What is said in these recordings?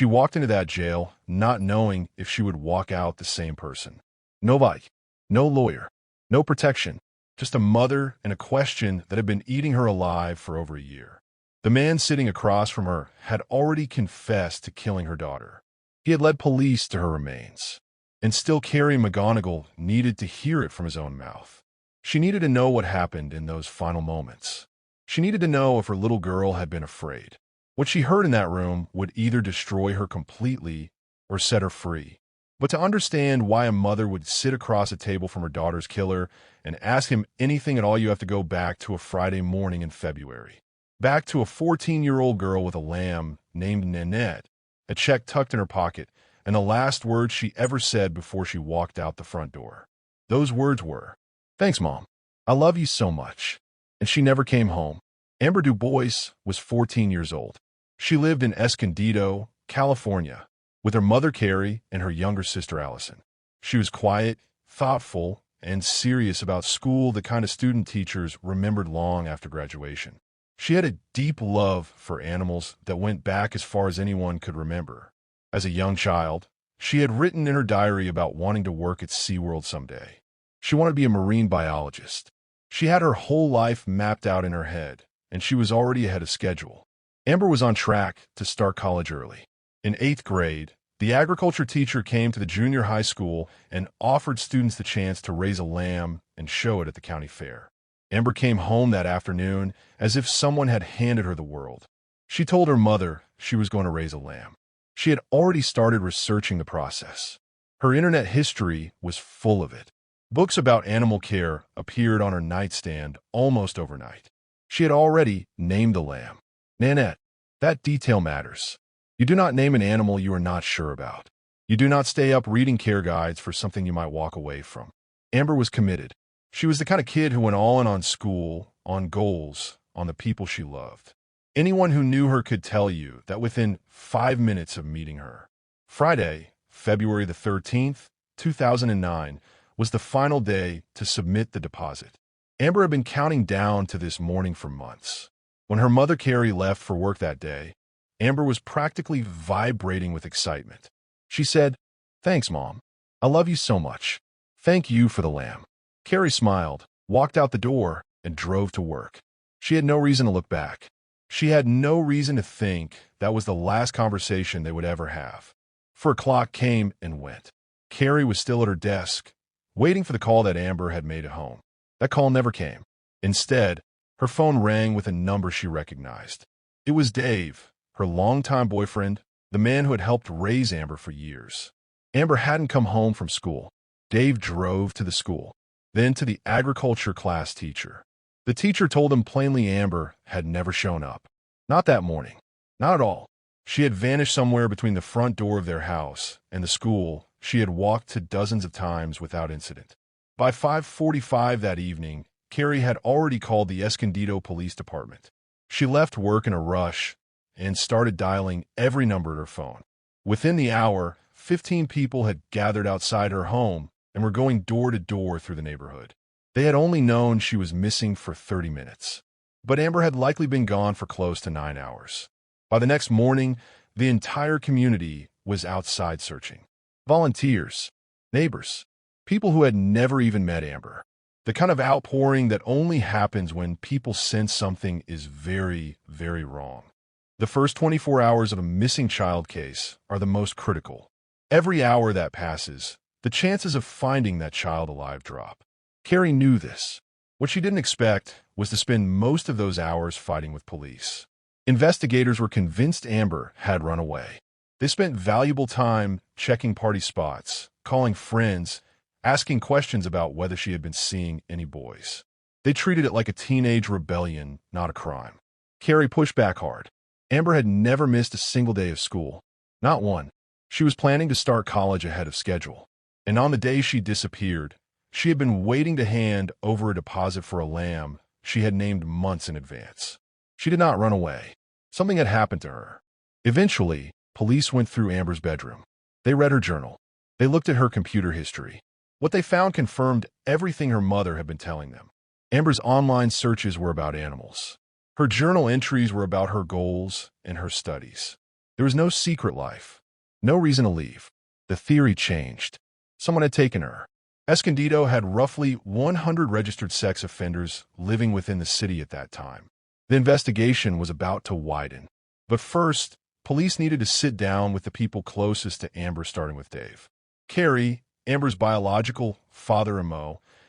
She walked into that jail not knowing if she would walk out the same person. No bike, no lawyer, no protection, just a mother and a question that had been eating her alive for over a year. The man sitting across from her had already confessed to killing her daughter. He had led police to her remains. And still Carrie McGonigal needed to hear it from his own mouth. She needed to know what happened in those final moments. She needed to know if her little girl had been afraid. What she heard in that room would either destroy her completely or set her free. But to understand why a mother would sit across a table from her daughter's killer and ask him anything at all, you have to go back to a Friday morning in February. Back to a 14-year-old girl with a lamb named Nanette, a check tucked in her pocket, and the last words she ever said before she walked out the front door. Those words were, "Thanks, Mom. I love you so much." And she never came home. Amber Dubois was 14 years old. She lived in Escondido, California, with her mother Carrie and her younger sister Allison. She was quiet, thoughtful, and serious about school, the kind of student teachers remembered long after graduation. She had a deep love for animals that went back as far as anyone could remember. As a young child, she had written in her diary about wanting to work at SeaWorld someday. She wanted to be a marine biologist. She had her whole life mapped out in her head, and she was already ahead of schedule. Amber was on track to start college early. In 8th grade, the agriculture teacher came to the junior high school and offered students the chance to raise a lamb and show it at the county fair. Amber came home that afternoon as if someone had handed her the world. She told her mother she was going to raise a lamb. She had already started researching the process. Her internet history was full of it. Books about animal care appeared on her nightstand almost overnight. She had already named the lamb. Nanette, that detail matters. You do not name an animal you are not sure about. You do not stay up reading care guides for something you might walk away from. Amber was committed. She was the kind of kid who went all in on school, on goals, on the people she loved. Anyone who knew her could tell you that within 5 minutes of meeting her. Friday, February the 13th, 2009, was the final day to submit the deposit. Amber had been counting down to this morning for months. When her mother Carrie left for work that day, Amber was practically vibrating with excitement. She said, "Thanks, Mom. I love you so much. Thank you for the lamb." Carrie smiled, walked out the door, and drove to work. She had no reason to look back. She had no reason to think that was the last conversation they would ever have. For a clock came and went. Carrie was still at her desk, waiting for the call that Amber had made at home. That call never came. Instead, her phone rang with a number she recognized. It was Dave, her longtime boyfriend, the man who had helped raise Amber for years. Amber hadn't come home from school. Dave drove to the school, then to the agriculture class teacher. The teacher told him plainly Amber had never shown up. Not that morning. Not at all. She had vanished somewhere between the front door of their house and the school she had walked to dozens of times without incident. By 5:45 that evening, Carrie had already called the Escondido Police Department. She left work in a rush and started dialing every number at her phone. Within the hour, 15 people had gathered outside her home and were going door to door through the neighborhood. They had only known she was missing for 30 minutes. But Amber had likely been gone for close to 9 hours. By the next morning, the entire community was outside searching. Volunteers, neighbors, people who had never even met Amber. The kind of outpouring that only happens when people sense something is very, very wrong. The first 24 hours of a missing child case are the most critical. Every hour that passes, the chances of finding that child alive drop. Carrie knew this. What she didn't expect was to spend most of those hours fighting with police. Investigators were convinced Amber had run away. They spent valuable time checking party spots, calling friends, asking questions about whether she had been seeing any boys. They treated it like a teenage rebellion, not a crime. Carrie pushed back hard. Amber had never missed a single day of school. Not one. She was planning to start college ahead of schedule. And on the day she disappeared, she had been waiting to hand over a deposit for a lamb she had named months in advance. She did not run away. Something had happened to her. Eventually, police went through Amber's bedroom. They read her journal. They looked at her computer history. What they found confirmed everything her mother had been telling them. Amber's online searches were about animals. Her journal entries were about her goals and her studies. There was no secret life, no reason to leave. The theory changed. Someone had taken her. Escondido had roughly 100 registered sex offenders living within the city at that time. The investigation was about to widen. But first, police needed to sit down with the people closest to Amber, starting with Dave. Carrie, Amber's biological father,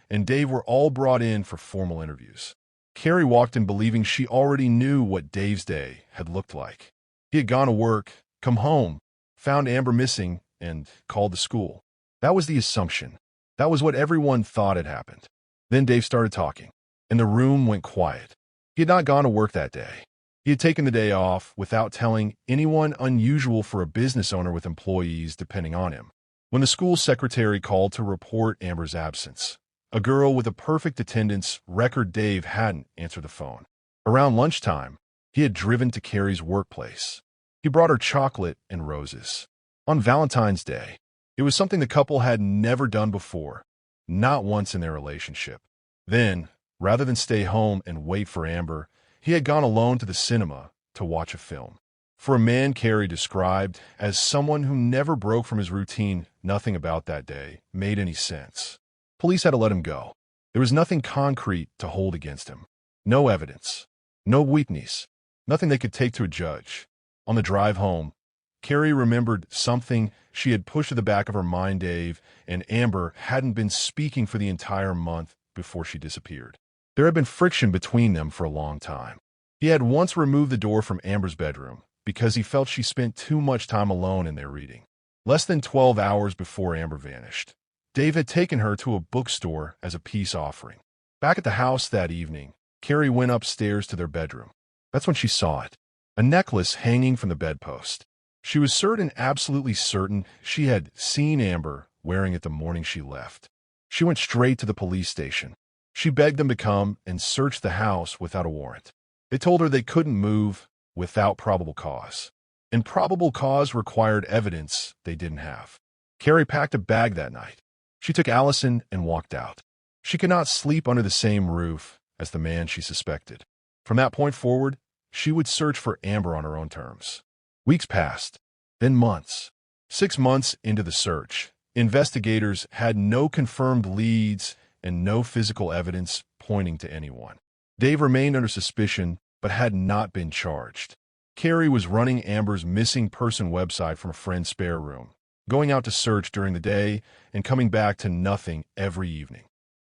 and Dave were all brought in for formal interviews. Carrie walked in believing she already knew what Dave's day had looked like. He had gone to work, come home, found Amber missing, and called the school. That was the assumption. That was what everyone thought had happened. Then Dave started talking, and the room went quiet. He had not gone to work that day. He had taken the day off without telling anyone, unusual for a business owner with employees depending on him. When the school secretary called to report Amber's absence, a girl with a perfect attendance record, Dave hadn't answered the phone. Around lunchtime, he had driven to Carrie's workplace. He brought her chocolate and roses. On Valentine's Day, it was something the couple had never done before, not once in their relationship. Then, rather than stay home and wait for Amber, he had gone alone to the cinema to watch a film. For a man Carrie described as someone who never broke from his routine, nothing about that day made any sense. Police had to let him go. There was nothing concrete to hold against him. No evidence. No witness. Nothing they could take to a judge. On the drive home, Carrie remembered something she had pushed to the back of her mind. Dave and Amber hadn't been speaking for the entire month before she disappeared. There had been friction between them for a long time. He had once removed the door from Amber's bedroom because he felt she spent too much time alone in there reading. Less than 12 hours before Amber vanished, Dave had taken her to a bookstore as a peace offering. Back at the house that evening, Carrie went upstairs to their bedroom. That's when she saw it. A necklace hanging from the bedpost. She was certain, absolutely certain, she had seen Amber wearing it the morning she left. She went straight to the police station. She begged them to come and search the house without a warrant. They told her they couldn't move without probable cause. And probable cause required evidence they didn't have. Carrie packed a bag that night. She took Allison and walked out. She could not sleep under the same roof as the man she suspected. From that point forward, she would search for Amber on her own terms. Weeks passed, then months. 6 months into the search, investigators had no confirmed leads and no physical evidence pointing to anyone. Dave remained under suspicion, but had not been charged. Carrie was running Amber's missing person website from a friend's spare room, going out to search during the day and coming back to nothing every evening.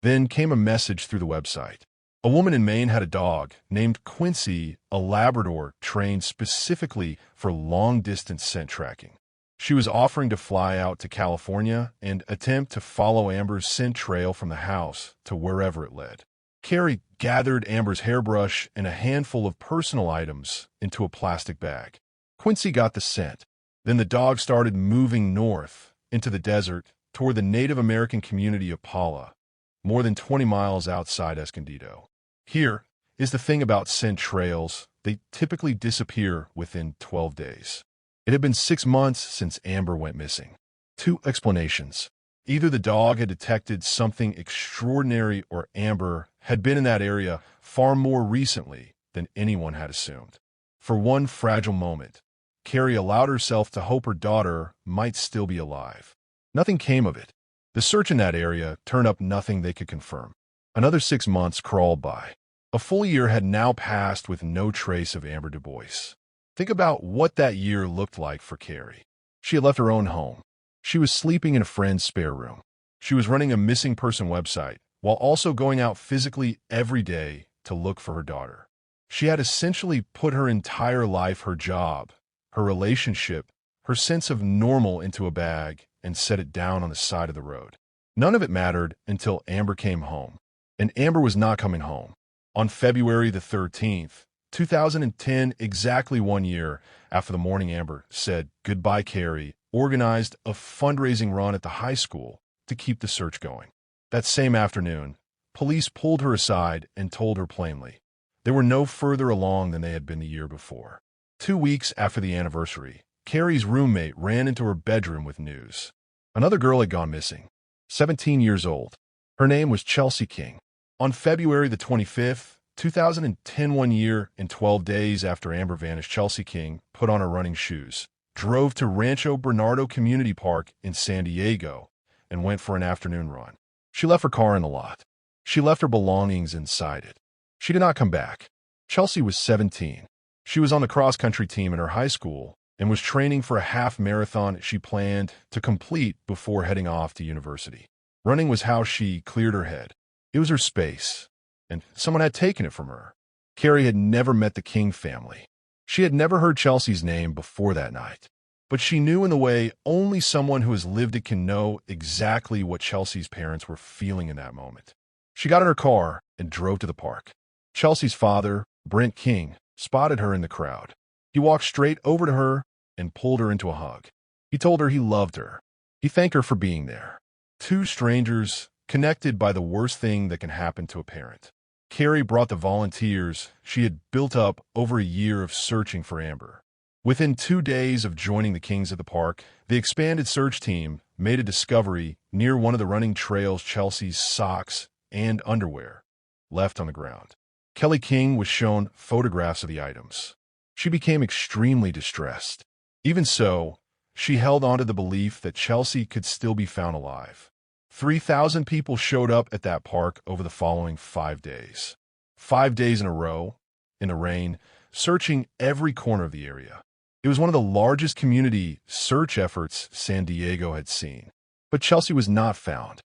Then came a message through the website. A woman in Maine had a dog named Quincy, a Labrador trained specifically for long-distance scent tracking. She was offering to fly out to California and attempt to follow Amber's scent trail from the house to wherever it led. Carrie gathered Amber's hairbrush and a handful of personal items into a plastic bag. Quincy got the scent. Then the dog started moving north into the desert toward the Native American community of Paula, more than 20 miles outside Escondido. Here is the thing about scent trails. They typically disappear within 12 days. It had been 6 months since Amber went missing. 2 explanations. Either the dog had detected something extraordinary or Amber had been in that area far more recently than anyone had assumed. For one fragile moment, Carrie allowed herself to hope her daughter might still be alive. Nothing came of it. The search in that area turned up nothing they could confirm. Another 6 months crawled by. A full year had now passed with no trace of Amber Dubois. Think about what that year looked like for Carrie. She had left her own home. She was sleeping in a friend's spare room. She was running a missing person website while also going out physically every day to look for her daughter. She had essentially put her entire life, her job, her relationship, her sense of normal into a bag and set it down on the side of the road. None of it mattered until Amber came home. And Amber was not coming home. On February the 13th, 2010, exactly 1 year after the morning Amber said goodbye, Carrie organized a fundraising run at the high school to keep the search going. That same afternoon, police pulled her aside and told her plainly they were no further along than they had been the year before. 2 weeks after the anniversary, Carrie's roommate ran into her bedroom with news. Another girl had gone missing, 17 years old. Her name was Chelsea King. On February the 25th, 2010, 1 year and 12 days after Amber vanished, Chelsea King put on her running shoes, drove to Rancho Bernardo Community Park in San Diego, and went for an afternoon run. She left her car in the lot. She left her belongings inside it. She did not come back. Chelsea was 17. She was on the cross-country team in her high school and was training for a half marathon she planned to complete before heading off to university. Running was how she cleared her head. It was her space, and someone had taken it from her. Carrie had never met the King family. She had never heard Chelsea's name before that night, but she knew in the way only someone who has lived it can know exactly what Chelsea's parents were feeling in that moment. She got in her car and drove to the park. Chelsea's father, Brent King, spotted her in the crowd. He walked straight over to her and pulled her into a hug. He told her he loved her. He thanked her for being there. Two strangers connected by the worst thing that can happen to a parent. Carrie brought the volunteers she had built up over a year of searching for Amber. Within 2 days of joining the Kings at the park, the expanded search team made a discovery near one of the running trails. Chelsea's socks and underwear left on the ground. Kelly King was shown photographs of the items. She became extremely distressed. Even so, she held on to the belief that Chelsea could still be found alive. 3,000 people showed up at that park over the following 5 days. 5 days in a row, in the rain, searching every corner of the area. It was one of the largest community search efforts San Diego had seen. But Chelsea was not found.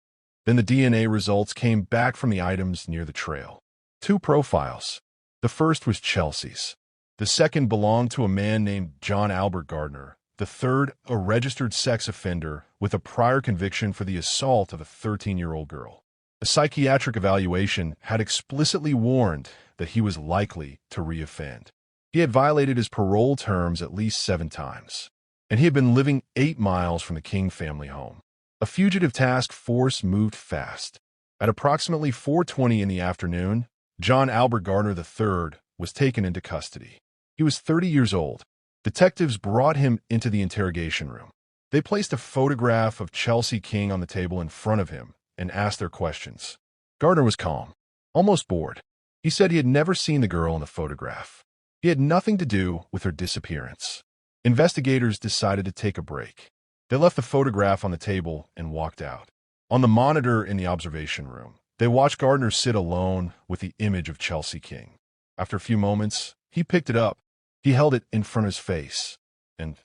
Then the DNA results came back from the items near the trail. 2 profiles. The first was Chelsea's. The second belonged to a man named John Albert Gardner. The third, a registered sex offender with a prior conviction for the assault of a 13-year-old girl. A psychiatric evaluation had explicitly warned that he was likely to reoffend. He had violated his parole terms at least 7 times, and he had been living 8 miles from the King family home. A fugitive task force moved fast. At approximately 4:20 in the afternoon, John Albert Gardner III was taken into custody. He was 30 years old. Detectives brought him into the interrogation room. They placed a photograph of Chelsea King on the table in front of him and asked their questions. Gardner was calm, almost bored. He said he had never seen the girl in the photograph. He had nothing to do with her disappearance. Investigators decided to take a break. They left the photograph on the table and walked out. On the monitor in the observation room, they watched Gardner sit alone with the image of Chelsea King. After a few moments, he picked it up. He held it in front of his face, and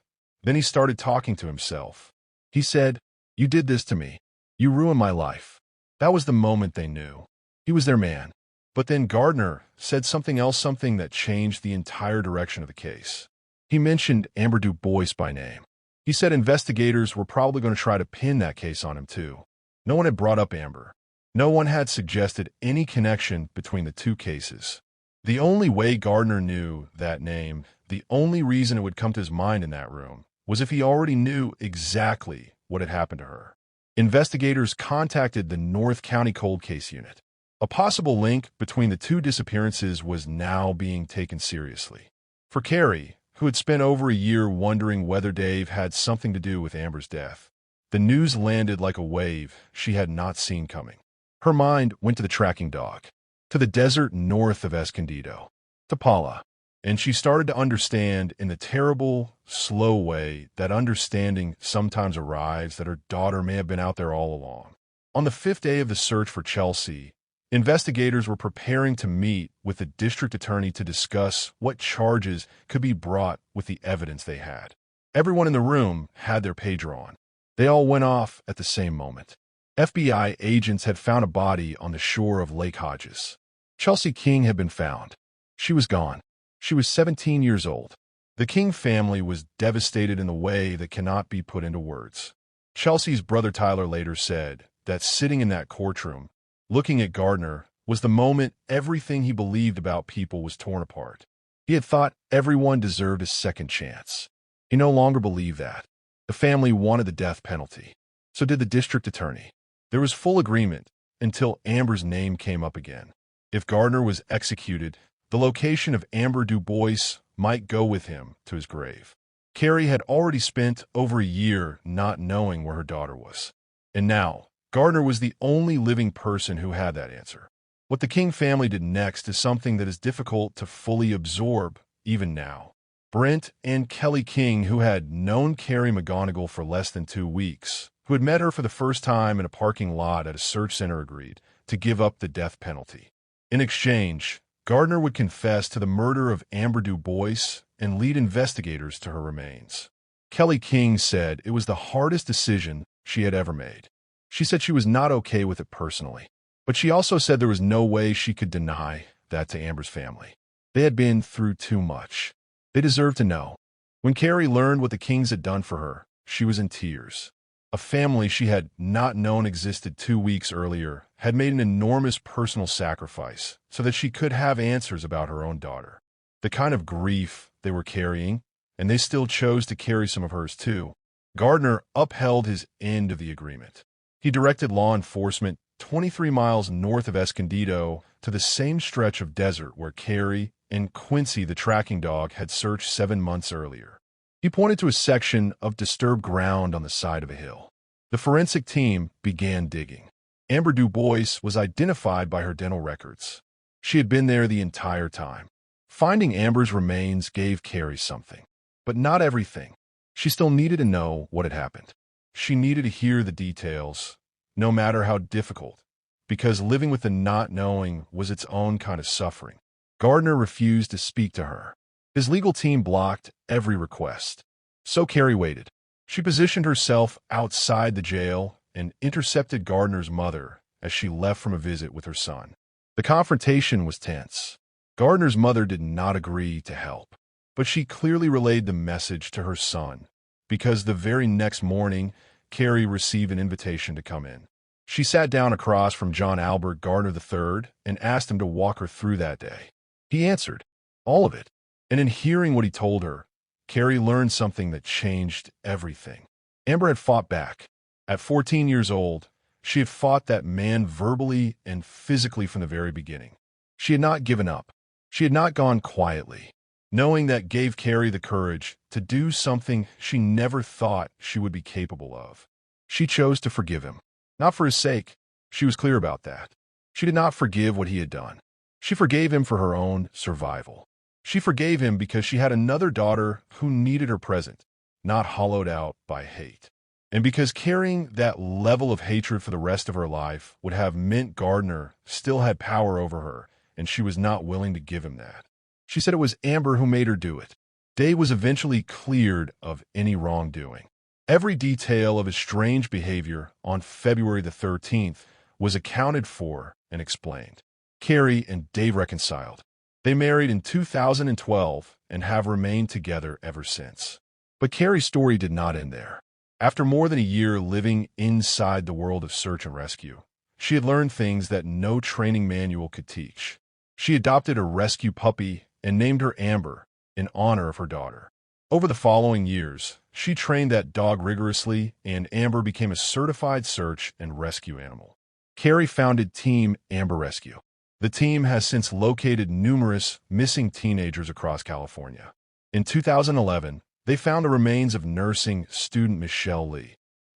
then he started talking to himself. He said, "You did this to me. You ruined my life." That was the moment they knew. He was their man. But then Gardner said something else, something that changed the entire direction of the case. He mentioned Amber Dubois by name. He said investigators were probably going to try to pin that case on him too. No one had brought up Amber. No one had suggested any connection between the 2 cases. The only way Gardner knew that name, the only reason it would come to his mind in that room, was if he already knew exactly what had happened to her. Investigators contacted the North County Cold Case Unit. A possible link between the 2 disappearances was now being taken seriously. For Carrie, who had spent over a year wondering whether Dave had something to do with Amber's death, the news landed like a wave she had not seen coming. Her mind went to the tracking dog, to the desert north of Escondido, to Paula, and she started to understand in the terrible, slow way that understanding sometimes arrives that her daughter may have been out there all along. On the 5th day of the search for Chelsea, investigators were preparing to meet with the district attorney to discuss what charges could be brought with the evidence they had. Everyone in the room had their pager on. They all went off at the same moment. FBI agents had found a body on the shore of Lake Hodges. Chelsea King had been found. She was gone. She was 17 years old. The King family was devastated in a way that cannot be put into words. Chelsea's brother Tyler later said that sitting in that courtroom, looking at Gardner, was the moment everything he believed about people was torn apart. He had thought everyone deserved a second chance. He no longer believed that. The family wanted the death penalty. So did the district attorney. There was full agreement until Amber's name came up again. If Gardner was executed, the location of Amber Dubois might go with him to his grave. Carrie had already spent over a year not knowing where her daughter was. And now, Gardner was the only living person who had that answer. What the King family did next is something that is difficult to fully absorb, even now. Brent and Kelly King, who had known Carrie McGonigal for less than 2 weeks, who had met her for the first time in a parking lot at a search center, agreed to give up the death penalty. In exchange, Gardner would confess to the murder of Amber Dubois and lead investigators to her remains. Kelly King said it was the hardest decision she had ever made. She said she was not okay with it personally, but she also said there was no way she could deny that to Amber's family. They had been through too much. They deserved to know. When Carrie learned what the Kings had done for her, she was in tears. A family she had not known existed 2 weeks earlier had made an enormous personal sacrifice so that she could have answers about her own daughter. The kind of grief they were carrying, and they still chose to carry some of hers too. Gardner upheld his end of the agreement. He directed law enforcement 23 miles north of Escondido to the same stretch of desert where Carrie and Quincy, the tracking dog, had searched 7 months earlier. He pointed to a section of disturbed ground on the side of a hill. The forensic team began digging. Amber Dubois was identified by her dental records. She had been there the entire time. Finding Amber's remains gave Carrie something, but not everything. She still needed to know what had happened. She needed to hear the details, no matter how difficult, because living with the not knowing was its own kind of suffering. Gardner refused to speak to her. His legal team blocked every request. So Carrie waited. She positioned herself outside the jail and intercepted Gardner's mother as she left from a visit with her son. The confrontation was tense. Gardner's mother did not agree to help, but she clearly relayed the message to her son, because the very next morning, Carrie received an invitation to come in. She sat down across from John Albert Gardner III and asked him to walk her through that day. He answered, all of it. And in hearing what he told her, Carrie learned something that changed everything. Amber had fought back. At 14 years old, she had fought that man verbally and physically from the very beginning. She had not given up. She had not gone quietly. Knowing that gave Carrie the courage to do something she never thought she would be capable of. She chose to forgive him. Not for his sake. She was clear about that. She did not forgive what he had done. She forgave him for her own survival. She forgave him because she had another daughter who needed her present, not hollowed out by hate. And because carrying that level of hatred for the rest of her life would have meant Gardner still had power over her, and she was not willing to give him that. She said it was Amber who made her do it. Day was eventually cleared of any wrongdoing. Every detail of his strange behavior on February the 13th was accounted for and explained. Carrie and Dave reconciled. They married in 2012 and have remained together ever since. But Carrie's story did not end there. After more than a year living inside the world of search and rescue, she had learned things that no training manual could teach. She adopted a rescue puppy and named her Amber in honor of her daughter. Over the following years, she trained that dog rigorously, and Amber became a certified search and rescue animal. Carrie founded Team Amber Rescue. The team has since located numerous missing teenagers across California. In 2011, they found the remains of nursing student Michelle Lee,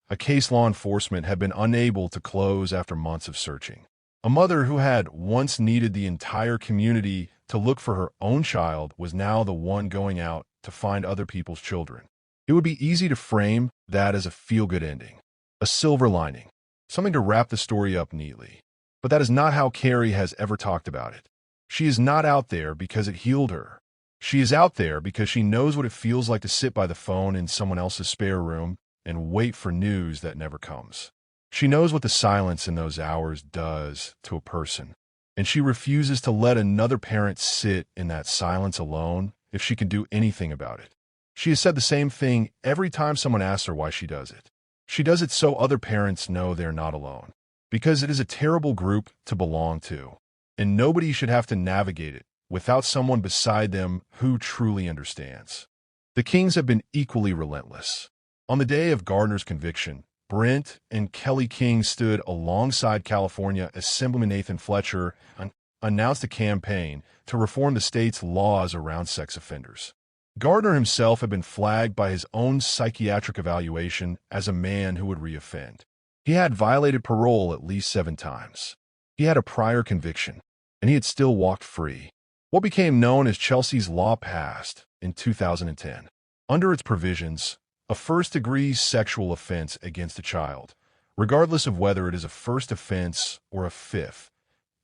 a case law enforcement had been unable to close after months of searching. A mother who had once needed the entire community to look for her own child was now the one going out to find other people's children. It would be easy to frame that as a feel-good ending, a silver lining, something to wrap the story up neatly. But that is not how Carrie has ever talked about it. She is not out there because it healed her. She is out there because she knows what it feels like to sit by the phone in someone else's spare room and wait for news that never comes. She knows what the silence in those hours does to a person, and she refuses to let another parent sit in that silence alone if she can do anything about it. She has said the same thing every time someone asks her why she does it. She does it so other parents know they're not alone. Because it is a terrible group to belong to, and nobody should have to navigate it without someone beside them who truly understands. The Kings have been equally relentless. On the day of Gardner's conviction, Brent and Kelly King stood alongside California Assemblyman Nathan Fletcher and announced a campaign to reform the state's laws around sex offenders. Gardner himself had been flagged by his own psychiatric evaluation as a man who would reoffend. He had violated parole at least 7 times. He had a prior conviction. and he had still walked free. What became known as Chelsea's Law passed in 2010. Under its provisions, a first-degree sexual offense against a child, regardless of whether it is a first offense or a fifth,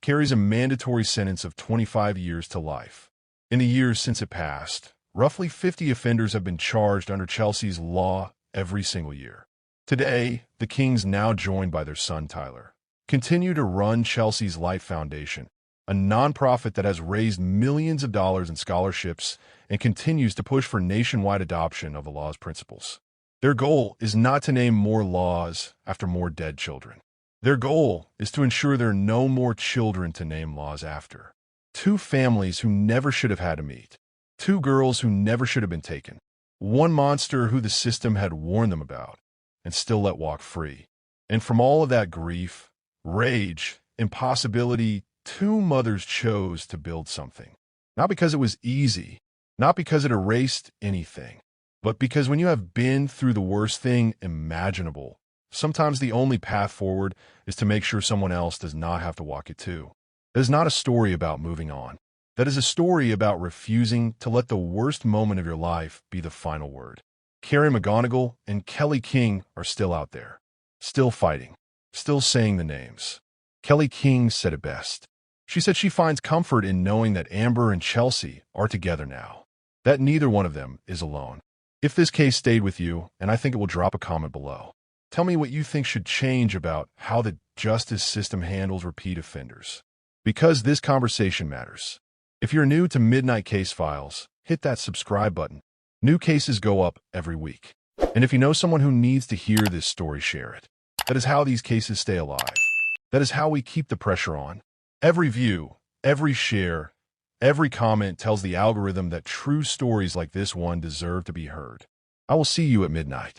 carries a mandatory sentence of 25 years to life. In the years since it passed, roughly 50 offenders have been charged under Chelsea's Law every single year. Today, the Kings, now joined by their son Tyler, continue to run Chelsea's Life Foundation, a nonprofit that has raised millions of dollars in scholarships and continues to push for nationwide adoption of the law's principles. Their goal is not to name more laws after more dead children. Their goal is to ensure there are no more children to name laws after. Two families who never should have had to meet. Two girls who never should have been taken. One monster who the system had warned them about and still let walk free. And from all of that grief, rage, impossibility, two mothers chose to build something. Not because it was easy, not because it erased anything, but because when you have been through the worst thing imaginable, sometimes the only path forward is to make sure someone else does not have to walk it too. That is not a story about moving on. That is a story about refusing to let the worst moment of your life be the final word. Carrie McGonigal and Kelly King are still out there, still fighting, still saying the names. Kelly King said it best. She said she finds comfort in knowing that Amber and Chelsea are together now, that neither one of them is alone. If this case stayed with you, and I think it will, drop a comment below. Tell me what you think should change about how the justice system handles repeat offenders. Because this conversation matters. If you're new to Midnight Case Files, hit that subscribe button. New cases go up every week. And if you know someone who needs to hear this story, share it. That is how these cases stay alive. That is how we keep the pressure on. Every view, every share, every comment tells the algorithm that true stories like this one deserve to be heard. I will see you at midnight.